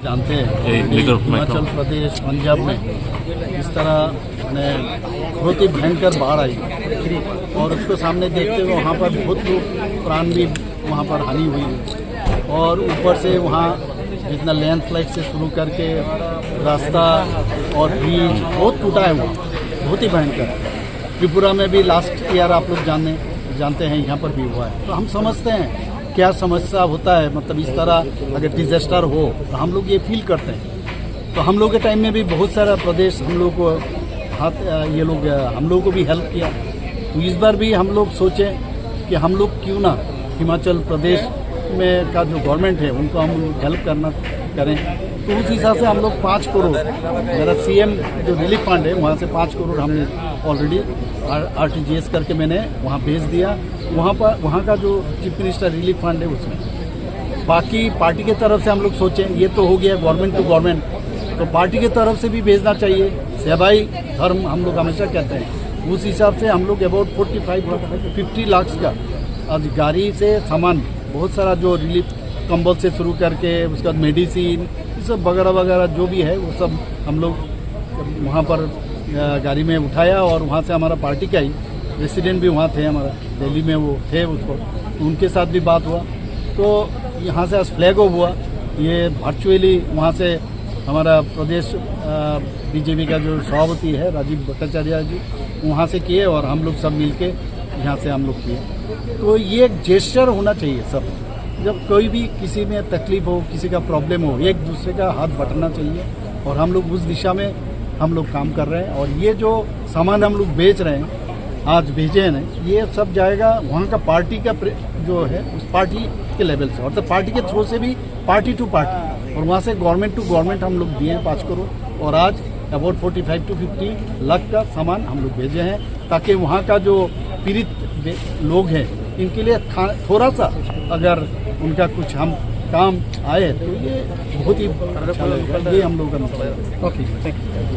जानते हैं हिमाचल प्रदेश पंजाब में इस तरह बहुत ही भयंकर बाढ़ आई और उसको सामने देखते हुए वहाँ पर बहुत लोग प्राण भी वहाँ पर हानि हुई और ऊपर से वहाँ जितना लैंडस्लाइड से शुरू करके रास्ता और ब्रिज बहुत टूटा है वहाँ, बहुत ही भयंकर। त्रिपुरा में भी लास्ट ईयर आप लोग जानते हैं यहाँ पर भी हुआ है। तो हम समझते हैं क्या समस्या होता है, मतलब इस तरह अगर डिजास्टर हो तो हम लोग ये फील करते हैं। तो हम लोग के टाइम में भी बहुत सारा प्रदेश हम लोग को हम लोग को भी हेल्प किया। तो इस बार भी हम लोग सोचें कि हम लोग क्यों ना हिमाचल प्रदेश में का जो गवर्नमेंट है उनको हम हेल्प करें। तो उस हिसाब से हम लोग 5 करोड़ मेरा सीएम जो रिलीफ फंड है वहाँ से 5 करोड़ हमने ऑलरेडी RTGS करके मैंने वहाँ भेज दिया। वहाँ का जो चीफ मिनिस्टर रिलीफ फंड है उसमें बाकी पार्टी के तरफ से हम लोग सोचें ये तो हो गया गवर्नमेंट टू गवर्नमेंट, तो पार्टी के तरफ से भी भेजना चाहिए। सेवाई धर्म हम लोग हमेशा कहते हैं, उस हिसाब से हम लोग अबाउट 50 लाख का आज गाड़ी से सामान बहुत सारा जो रिलीफ कंबल से शुरू करके उसके बाद मेडिसिन ये सब वगैरह वगैरह जो भी है वो सब हम लोग वहाँ पर गाड़ी में उठाया और वहाँ से हमारा पार्टी का ही रेसिडेंट भी वहाँ थे, हमारा दिल्ली में वो थे उसको, तो उनके साथ भी बात हुआ। तो यहाँ से आज फ्लैग ऑफ हुआ, ये वर्चुअली वहाँ से हमारा प्रदेश बीजेपी का जो सभापति है राजीव भट्टाचार्य जी वहाँ से किए और हम लोग सब मिलके यहाँ से हम लोग किए। तो ये एक जेस्चर होना चाहिए सब, जब कोई भी किसी में तकलीफ हो किसी का प्रॉब्लम हो एक दूसरे का हाथ बटाना चाहिए और हम लोग उस दिशा में हम लोग काम कर रहे हैं। और ये जो सामान हम लोग बेच रहे हैं आज भेजे हैं ये सब जाएगा वहाँ का पार्टी का जो है उस पार्टी के लेवल से और तो पार्टी के थ्रू से भी पार्टी टू पार्टी और वहाँ से गवर्नमेंट टू गवर्नमेंट हम लोग दिए हैं 5 करोड़ और आज अबाउट 45 to 50 लाख का सामान हम लोग भेजे हैं ताकि वहाँ का जो पीड़ित लोग हैं इनके लिए थोड़ा सा अगर उनका कुछ हम काम आए तो ये बहुत ही अच्छा लगेगा। ये हम लोग का मतलब है। Okay, thank you.